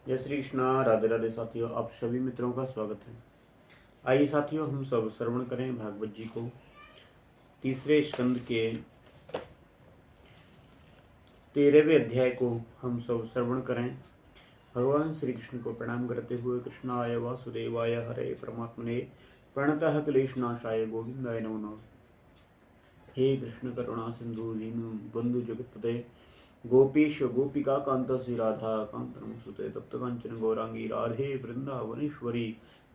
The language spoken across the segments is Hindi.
जय श्री कृष्णा। राधे राधे साथियों, आप सभी मित्रों का स्वागत है। आइए साथियों, हम सब श्रवण करें भागवत जी को। तीसरे स्कंद के 13वें अध्याय को हम सब श्रवण करें। भगवान श्री कृष्ण को प्रणाम करते हुए कृष्णाय वासुदेवाय हरे परमात्मने प्रणतः क्लेशनाशाय गोविंदाय नमो नमः। हे कृष्ण करुणा सिंधु दीन बंधु जगतपते गोपीश गोपिका कांत श्री राधा कांत नमोस्तुते तप्त कांचन गौरांगी राधे वृंदावनेश्वरी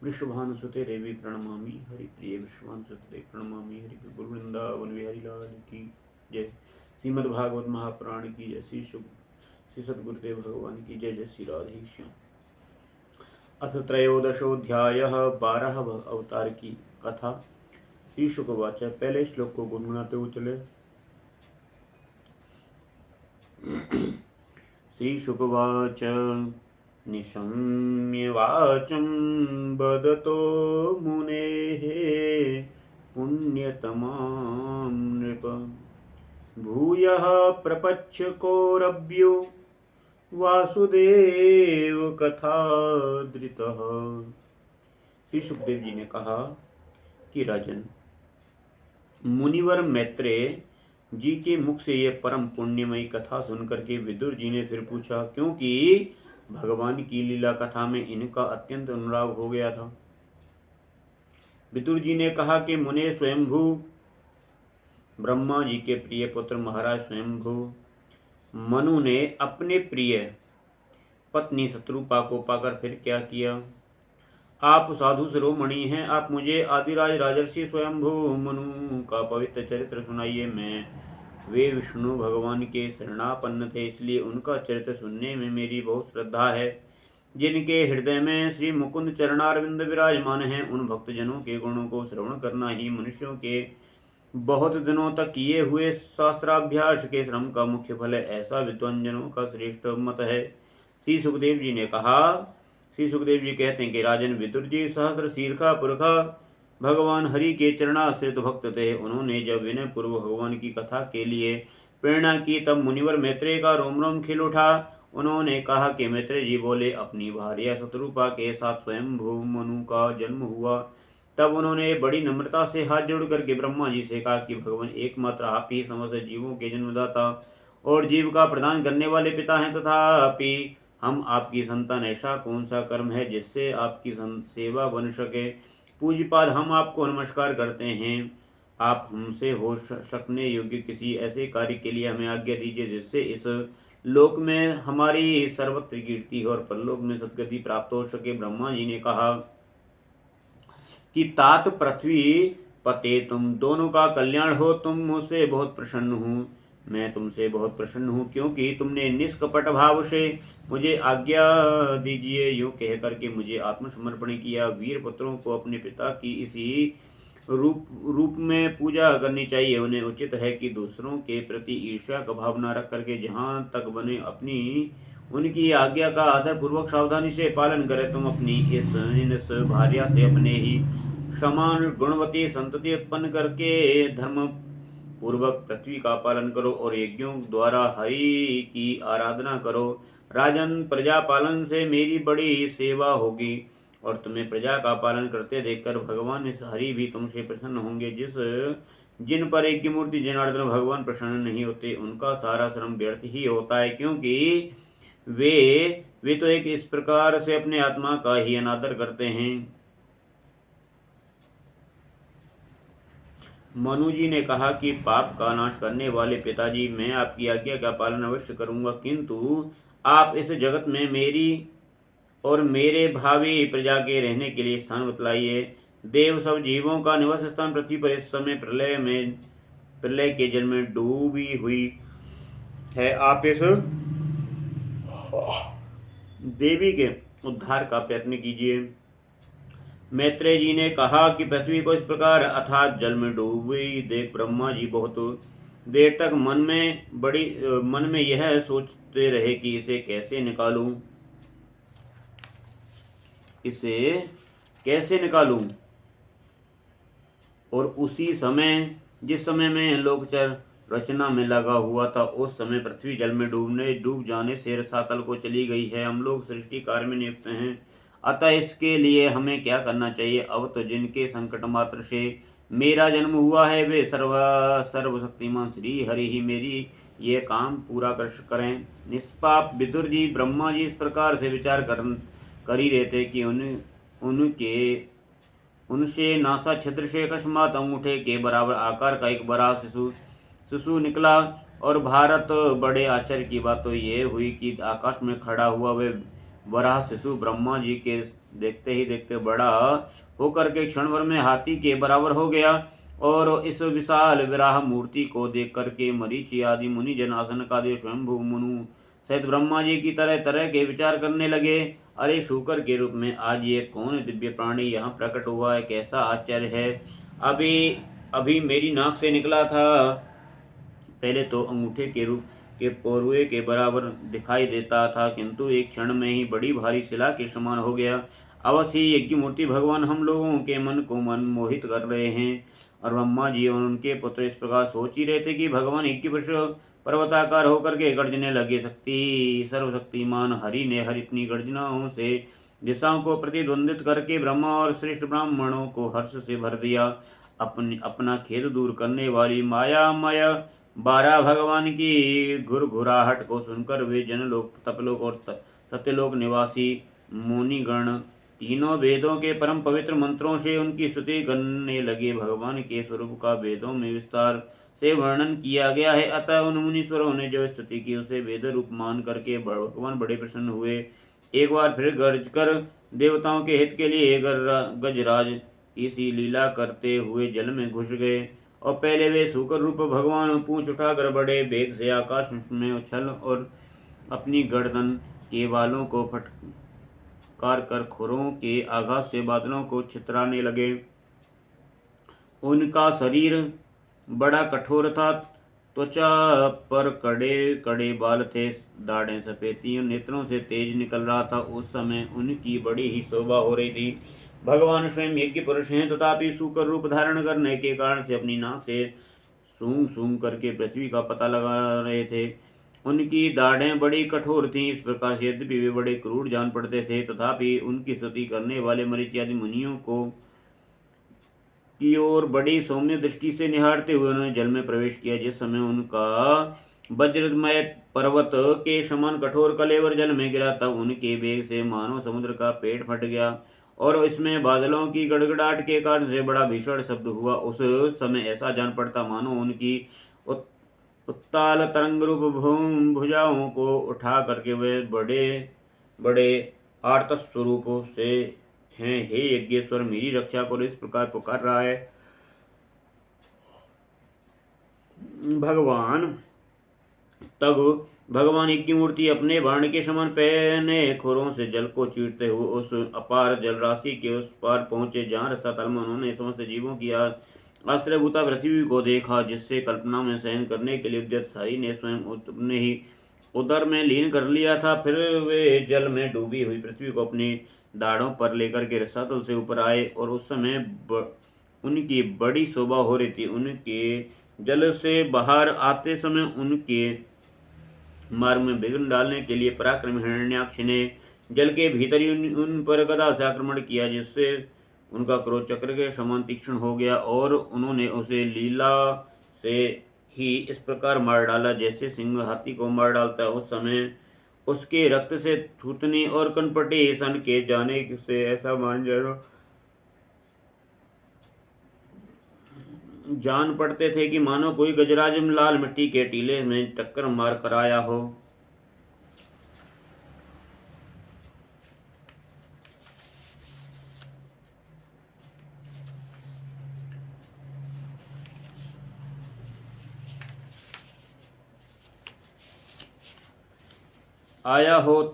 वृषभानुसुते देवी प्रणमामि हरिप्रिय वृषभानुसुते प्रणमामि हरि प्रभु वृंदावन बिहारी लाल की जय। श्रीमद्भागवत महापुराण की जय। श्री सद्गुरुदेव भगवान की जय। जय श्री राधे श्याम। अथ त्रयोदशोऽध्यायः 12 अवतार की कथा। श्री शुकवाच। पहले श्लोक को गुनगुनाते हुए चले। श्रीशुकवाच निशम्य वाचं वदतो मुनेः पुण्यतमां नृप भूयः प्रपच्य कौरव्यो वासुदेव कथादृतः। श्री सुखदेव जी ने कहा कि राजन, मुनिवर मैत्रेय जी के मुख से यह परम पुण्यमयी कथा सुनकर के विदुर जी ने फिर पूछा, क्योंकि भगवान की लीला कथा में इनका अत्यंत अनुराग हो गया था। विदुर जी ने कहा कि मुने स्वयंभू ब्रह्मा जी के प्रिय पुत्र महाराज स्वयंभू मनु ने अपने प्रिय पत्नी शत्रुपा को पाकर फिर क्या किया। आप साधु शिरोमणि हैं, आप मुझे आदिराज राजर्षि स्वयंभू मनु का पवित्र चरित्र सुनाइए। मैं वे विष्णु भगवान के शरणापन्न थे, इसलिए उनका चरित्र सुनने में मेरी बहुत श्रद्धा है। जिनके हृदय में श्री मुकुंद चरणारविंद विराजमान हैं, उन भक्तजनों के गुणों को श्रवण करना ही मनुष्यों के बहुत दिनों तक किए हुए शास्त्राभ्यास के श्रम का मुख्य फल है, ऐसा विद्वान जनों का श्रेष्ठ मत है। श्री सुखदेव जी ने कहा। श्री सुखदेव जी कहते हैं कि राजन, विदुर जी सहस्र शीर्षा पुरखा भगवान हरि के चरणाश्रित भक्त थे। उन्होंने जब विनय पूर्व भगवान की कथा के लिए प्रेरणा की, तब मुनिवर मैत्रेय का रोम रोम खिल उठा। उन्होंने कहा कि मैत्रेय जी बोले, अपनी भार्या शत्रुपा के साथ स्वयंभू मनु का जन्म हुआ। तब उन्होंने बड़ी नम्रता से हाथ जोड़ करके ब्रह्मा जी से कहा कि भगवान, एकमात्र आप ही समस्त जीवों के जन्मदाता और जीव का प्रदान करने वाले पिता हैं, तथापि हम आपकी संतान, ऐसा कौन सा कर्म है जिससे आपकी सेवा बन सके। पूज्यपाद, हम आपको नमस्कार करते हैं। आप हमसे हो सकने योग्य किसी ऐसे कार्य के लिए हमें आज्ञा दीजिए जिससे इस लोक में हमारी सर्वत्र कीर्ति और परलोक में सद्गति प्राप्त हो सके। ब्रह्मा जी ने कहा कि तात पृथ्वी पते, तुम दोनों का कल्याण हो। तुम मुझसे बहुत प्रसन्न हूँ, मैं तुमसे बहुत प्रसन्न हूँ, क्योंकि तुमने निष्कपट भाव से मुझे आज्ञा दीजिए यूँ कह करके मुझे आत्मसमर्पण किया। वीर पुत्रों को अपने पिता की इसी रूप में पूजा करनी चाहिए। उन्हें उचित है कि दूसरों के प्रति ईर्ष्या का भावना रख करके जहाँ तक बने अपनी उनकी आज्ञा का आदर पूर्वक सावधानी से पालन करें। तुम अपनी इस भार्या से अपने ही समान गुणवती संतति उत्पन्न करके धर्म पूर्वक पृथ्वी का पालन करो और यज्ञों द्वारा हरि की आराधना करो। राजन, प्रजा पालन से मेरी बड़ी सेवा होगी और तुम्हें प्रजा का पालन करते देखकर भगवान हरि भी तुमसे प्रसन्न होंगे। जिन पर यज्ञ मूर्ति जनार्दन भगवान प्रसन्न नहीं होते, उनका सारा श्रम व्यर्थ ही होता है, क्योंकि वे तो एक इस प्रकार से अपने आत्मा का ही अनादर करते हैं। मनु जी ने कहा कि पाप का नाश करने वाले पिताजी, मैं आपकी आज्ञा का पालन अवश्य करूंगा, किंतु आप इस जगत में मेरी और मेरे भावी प्रजा के रहने के लिए स्थान बतलाइए। देव सब जीवों का निवास स्थान पृथ्वी पर इस समय प्रलय के जल में डूबी हुई है। आप इस देवी के उद्धार का प्रयत्न कीजिए। मैत्रेय जी ने कहा कि पृथ्वी को इस प्रकार अथात जल में डूबी देख ब्रह्मा जी बहुत देर तक मन में यह सोचते रहे कि इसे कैसे निकालूं। और उसी समय, जिस समय में रचना में लगा हुआ था। उस समय पृथ्वी जल में डूब जाने से रसातल को चली गई है। हम लोग सृष्टि कार्य में नियुक्त हैं, अतः इसके लिए हमें क्या करना चाहिए? अब तो जिनके संकट मात्र से मेरा जन्म हुआ है वे सर्वशक्तिमान श्री हरि ही मेरी ये काम पूरा करें। निष्पाप विदुर जी, ब्रह्मा जी इस प्रकार से विचार कर ही रहे थे कि उनसे नासा छिद्र से अकस्मात अंगूठे के बराबर आकार का एक बड़ा शिशु निकला। और भारत बड़े आश्चर्य की बात तो ये हुई कि आकाश में खड़ा हुआ वह बड़ा शिशु ब्रह्मा जी के देखते ही देखते बड़ा होकर के क्षण भर में हाथी के बराबर हो गया। और इस विशाल विराह मूर्ति को देख करके मरीचि आदि मुनि जन आसन का देव स्वयंभू मनु सहित ब्रह्मा जी की तरह तरह के विचार करने लगे। अरे शूकर के रूप में आज ये कौन दिव्य प्राणी यहाँ प्रकट हुआ है? कैसा आश्चर्य है! अभी अभी मेरी नाक से निकला था। पहले तो अंगूठे के रूप के पोरुए के बराबर दिखाई देता था, किंतु एक क्षण में ही बड़ी भारी शिला के समान हो गया। अवश्य यज्ञ मूर्ति भगवान हम लोगों के मन को मनमोहित कर रहे हैं। और ब्रह्मा जी और उनके पुत्र इस प्रकार सोच ही रहे थे कि भगवान यज्ञ पुरुष पर्वताकार होकर के गर्जने लगे। सर्वशक्तिमान हरि ने अपनी गर्जनाओं से दिशाओं को प्रतिद्वंदित करके ब्रह्मा और श्रेष्ठ ब्राह्मणों को हर्ष से भर दिया। अपना खेद दूर करने वाली मायामय 12 भगवान की घुरघुराहट को सुनकर वे जनलोक, तपलोक और सत्यलोक निवासी मुनिगण तीनों वेदों के परम पवित्र मंत्रों से उनकी स्तुति करने लगे। भगवान के स्वरूप का वेदों में विस्तार से वर्णन किया गया है, अतः उन मुनीश्वरों ने जो स्तुति की उसे वेद रूप मान करके भगवान बड़े प्रसन्न हुए। एक बार फिर गर्ज कर देवताओं के हित के लिए गजराज इसी लीला करते हुए जल में घुस गए। और पहले वे सूकर रूप भगवान पूंछ उठाकर बड़े वेग से आकाश में उछल और अपनी गर्दन के बालों को फटकार कर खुरों के आघात से बादलों को छितराने लगे। उनका शरीर बड़ा कठोर था, त्वचा पर कड़े कड़े बाल थे, दाढ़ें सफेद थी, नेत्रों से तेज निकल रहा था। उस समय उनकी बड़ी ही शोभा हो रही थी। भगवान स्वयं यज्ञ पुरुष हैं, तथापि सूकर रूप धारण करने के कारण से अपनी नाक से सूंघ सूंघ करके पृथ्वी का पता लगा रहे थे। उनकी दाढ़ें बड़ी कठोर थीं। इस प्रकार से यद्यपि वे बड़े क्रूर जान पड़ते थे, तथापि उनकी स्तुति करने वाले मरीचि आदि मुनियों को की ओर बड़ी सौम्य दृष्टि से निहारते हुए उन्होंने जल में प्रवेश किया। जिस समय उनका वज्रमय पर्वत के समान कठोर कलेवर जल में गिरा, तब उनके वेग से मानो समुद्र का पेट फट गया और इसमें बादलों की गड़गड़ाहट के कारण से बड़ा भीषण शब्द हुआ। उस समय ऐसा जान पड़ता मानो उनकी उत्ताल तरंग रूप भुजाओं को उठा करके वे बड़े बड़े आर्त स्वरूप से हैं। हे यज्ञेश्वर, मेरी रक्षा करो, इस प्रकार पुकार रहा है। भगवान यज्ञ मूर्ति अपने बाण के समान पहने खुरों से जल को चीरते हुए उस अपार जल राशि के उस पार पहुंचे जहाँ रसातल में उन्होंने समस्त जीवों की आश्रयभूता पृथ्वी को देखा, जिससे कल्पना में सहन करने के लिए उद्यत हरि ने स्वयं अपने ही उदर में लीन कर लिया था। फिर वे जल में डूबी हुई पृथ्वी को अपनी दाढ़ों पर लेकर के रसातल से ऊपर आए और उस समय उनकी बड़ी शोभा हो रही थी। उनके जल से बाहर आते समय उनके मार्ग में विघ्न डालने के लिए पराक्रमी हिरण्याक्ष ने जल के भीतर ही उन पर गदा से आक्रमण किया, जिससे उनका क्रोध चक्र के समान तीक्ष्ण हो गया और उन्होंने उसे लीला से ही इस प्रकार मार डाला जैसे सिंह हाथी को मार डालता है। उस समय उसके रक्त से थूथनी और कनपटी सन के जाने से ऐसा जान पड़ते थे कि मानो कोई गजराज लाल मिट्टी के टीले में टक्कर मार कर आया हो।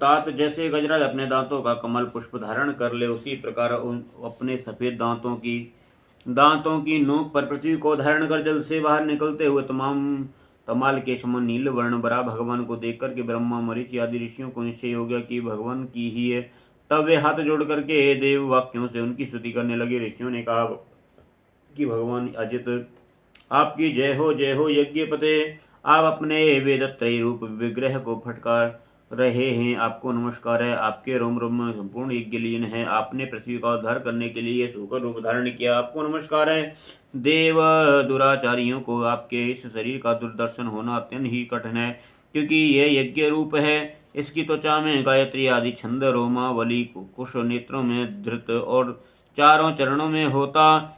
तात जैसे गजराज अपने दांतों का कमल पुष्प धारण कर ले, उसी प्रकार अपने सफेद दांतों की नोक पर पृथ्वी को धारण कर जल से बाहर निकलते हुए तमाल के समान नील वर्ण बरा भगवान को देख करके ब्रह्मा मरीचि आदि ऋषियों को निश्चय हो गया कि भगवान की ही है। तब वे हाथ जोड़ करके देव वाक्यों से उनकी स्तुति करने लगे। ऋषियों ने कहा कि भगवान अजित आपकी जय हो यज्ञपते। आप अपने वेदत्रयी रूप विग्रह को फटकार रहे हैं, आपको नमस्कार है। आपके रोम रोम में संपूर्ण यज्ञ लीन है। आपने पृथ्वी का उद्धार करने के लिए सूकर रूप धारण किया, आपको नमस्कार है। देव दुराचारियों को आपके इस शरीर का दुर्दर्शन होना अत्यंत ही कठिन है, क्योंकि यह यज्ञ रूप है। इसकी त्वचा में गायत्री आदि छंद, रोमावली कुश, नेत्रों में धृत और चारों चरणों में होता,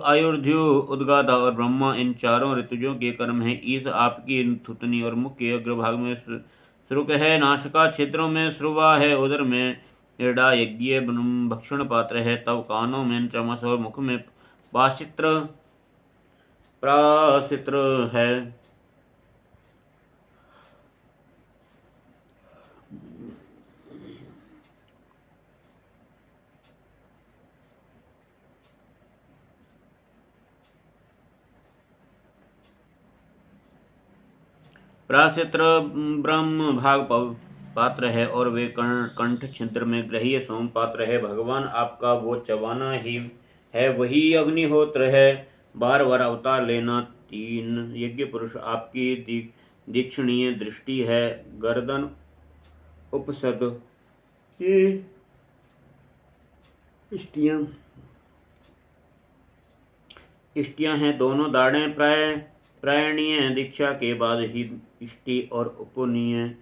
आयुर्ध्यु, उद्गाता और ब्रह्मा, इन चारों ऋतुजों के कर्म है। ईश आपकी थुतनी और मुख के अग्रभाग में श्रुक है, नासिका छिद्रों में श्रुवा है, उदर में एड़ा यज्ञ भक्षण पात्र है, तब कानों में चमस और मुख में पाशित्र प्राशित्र है। प्राशित्र ब्रह्म भाग पात्र है और वे कंठ छिद्र में ग्रहीय सोम पात्र है। भगवान आपका वो चबाना ही है, वही अग्निहोत्र है। बार बार अवतार लेना, तीन यज्ञ पुरुष आपकी दीक्षणीय दृष्टि है। गर्दन उपसद की इष्टियां हैं, दोनों दाढ़ें प्रायणीय दीक्षा के बाद ही इष्टि और उपनीय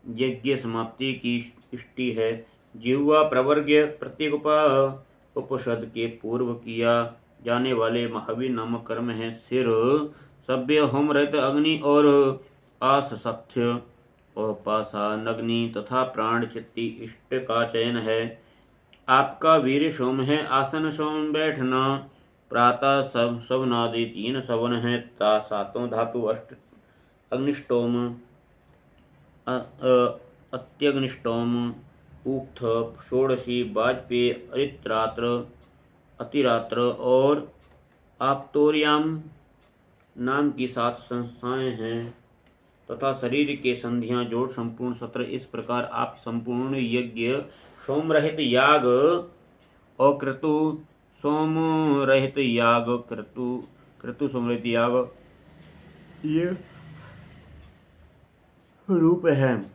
यज्ञ समाप्ति की इष्टि है। जिह्वा प्रवर्ग्य प्रत्येक उपषद के पूर्व किया जाने वाले महावीर नामक कर्म है। सिर सभ्य होम रहित अग्नि और आसथ्य और पासानग्नि तथा प्राण चित्ती इष्ट का चयन है। आपका वीर सोम है, आसन सोम बैठना, प्रातः सवनादि तीन सवन है, सातों धातु अष्ट अग्निष्टोम, अत्यग्निष्टोम, उक्त, षोडशी, वाजपेय, अतिरात्र और आप्तोर्याम नाम की 7 संस्थाएं हैं तथा शरीर के संधियां जोड़ संपूर्ण 17। इस प्रकार आप संपूर्ण यज्ञ सोम रहित याग और क्रतु सोम रहित याग, क्रतु सोम रहित याग ये रूप है।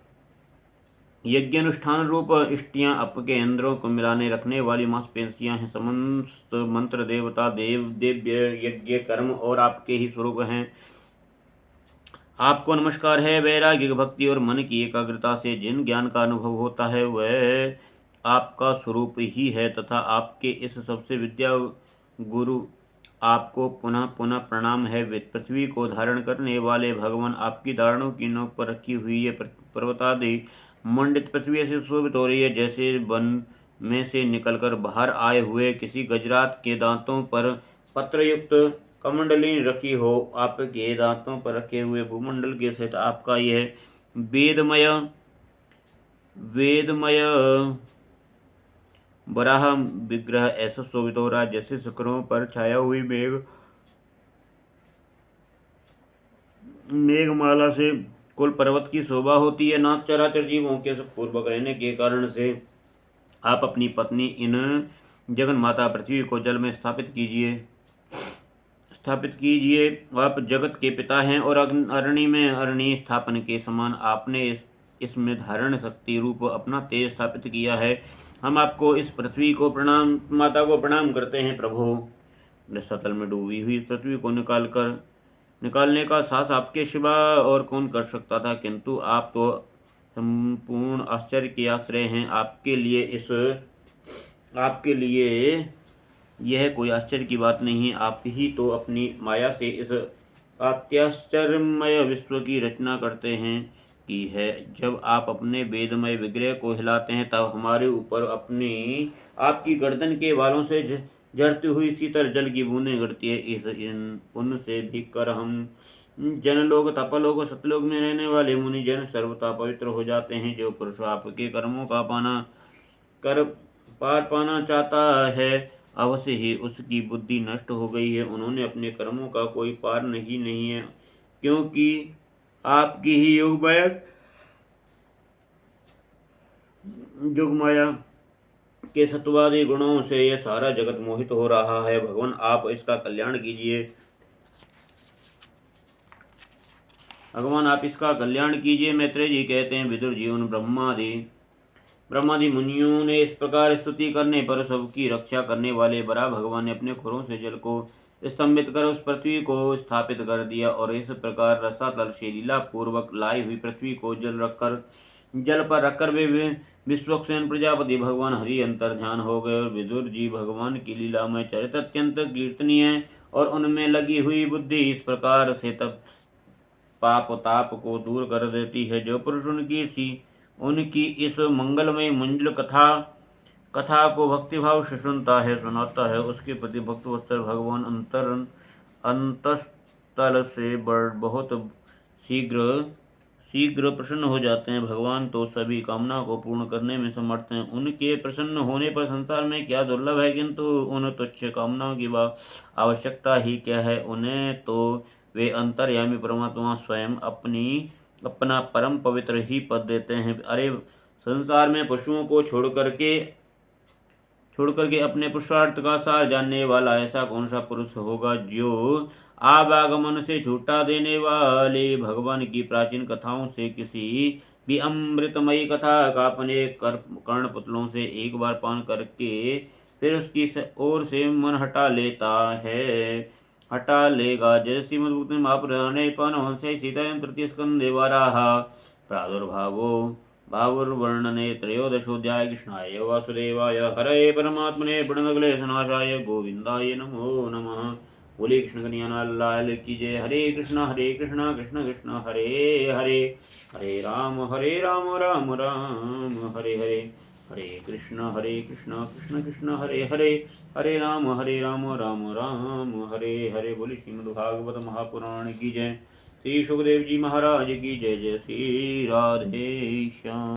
यज्ञ अनुष्ठान रूप इष्टियां आपके इंद्रों को मिलाने रखने वाली मांसपेशियां हैं। समस्त मंत्र देवता दिव्य यज्ञ कर्म और आपके ही स्वरूप हैं। आपको नमस्कार है। वैराग्य, भक्ति और मन की एकाग्रता से जिन ज्ञान का अनुभव होता है वह आपका स्वरूप ही है तथा आपके इस सबसे विद्या गुरु आपको पुनः पुनः प्रणाम है। पृथ्वी को धारण करने वाले भगवान आपकी दाढ़ों की नोक पर रखी हुई है पर्वतादि मंडित पृथ्वी ऐसे शोभित हो रही है जैसे वन में से निकलकर बाहर आए हुए किसी गजरात के दांतों पर पत्रयुक्त कमंडली रखी हो। आपके दांतों पर रखे हुए भूमंडल के सहित आपका यह वेदमय बराह विग्रह ऐसा शोभित हो रहा है जैसे शिखरों पर छाया हुई मेघमाला से कुल पर्वत की शोभा होती है। नाथ चराचर जीवों के सुखपूर्वक रहने के कारण से आप अपनी पत्नी इन जगन माता पृथ्वी को जल में स्थापित कीजिए। आप जगत के पिता हैं और अरणि में अरणि स्थापन के समान आपने इसमें धारण शक्ति रूप अपना तेज स्थापित किया है। हम आपको इस पृथ्वी को माता को प्रणाम करते हैं। प्रभु, सतल में डूबी हुई पृथ्वी को निकालने का साहस आपके सिवा और कौन कर सकता था, किंतु आप तो संपूर्ण आश्चर्य के आश्रय हैं। आपके लिए यह कोई आश्चर्य की बात नहीं है। आप ही तो अपनी माया से इस अत्याश्चर्यमय विश्व की रचना करते हैं की है। जब आप अपने वेदमय विग्रह को हिलाते हैं तब हमारे ऊपर आपकी गर्दन के बालों से झरती हुई शीतल जल की बूंदें गिरती है। उनसे भीग कर हम जनलोक, तपलोक, सतलोक में रहने वाले मुनिजन सर्वथा पवित्र हो जाते हैं। जो पुरुष आपके कर्मों का पार पाना चाहता है अवश्य ही उसकी बुद्धि नष्ट हो गई है। उन्होंने अपने कर्मों का कोई पार नहीं है, क्योंकि आपकी ही युगमाया के सत्वादि गुणों से यह सारा जगत मोहित हो रहा है। भगवान, आप इसका कल्याण कीजिए। भगवान आप इसका कल्याण कीजिए। मैत्रेय जी कहते हैं, विदुर जी उन ब्रह्मादि मुनियों ने इस प्रकार स्तुति करने पर सबकी रक्षा करने वाले बरा भगवान ने अपने खुरों से जल को स्तंभित कर उस पृथ्वी को स्थापित कर दिया, और इस प्रकार रसातल से लीला पूर्वक लाई हुई पृथ्वी को जल पर रखकर वे विश्वक्सेन प्रजापति भगवान हरि अंतर ध्यान हो गए। और विदुर जी भगवान की लीलामय चरित्र अत्यंत कीर्तनीय और उनमें लगी हुई बुद्धि इस प्रकार से तब पाप ताप को दूर कर देती है। जो पुरुष उनकी इस मंगलमय मंजुल कथा को भक्तिभाव से सुनता है सुनाता है, उसके प्रति भक्तवत्सल भगवान अंतस्थल से बहुत शीघ्र प्रसन्न हो जाते हैं। भगवान तो सभी कामना को पूर्ण करने में समर्थ हैं। उनके प्रसन्न होने पर संसार में क्या दुर्लभ है, किंतु उन तुच्छ कामनाओं की आवश्यकता ही क्या है। उन्हें तो वे अंतर्यामी परमात्मा स्वयं अपना परम पवित्र ही पद देते हैं। अरे संसार में पशुओं को छोड़ करके अपने पुरुषार्थ का सार जानने वाला ऐसा कौन सा पुरुष होगा जो आवागमन से छूटा देने वाले भगवान की प्राचीन कथाओं से किसी भी अमृतमयी कथा का अपने कर्ण पुतलों से एक बार पान करके फिर उसकी ओर से मन हटा लेगा। जय श्रीमद् महापुराणे पानहंसे सीतायां तृतीय स्कंदे वराह प्रादुर्भावो भावुर्वर्णने त्रयोदशोऽध्याय। कृष्णाय वासुदेवाय हरे परमात्मने प्रणतक्लेशनाशाय गोविंदाय नमो नमः। बोले कृष्ण कन्हैया लाल की जय। हरे कृष्ण कृष्ण कृष्ण हरे हरे, हरे राम राम राम हरे हरे, हरे कृष्ण कृष्ण कृष्ण हरे हरे, हरे राम राम राम हरे हरे। बोले श्रीमद्भागवत महापुराण की जय। श्री सुखदेव जी महाराज की जय। जय श्री राधे श्याम।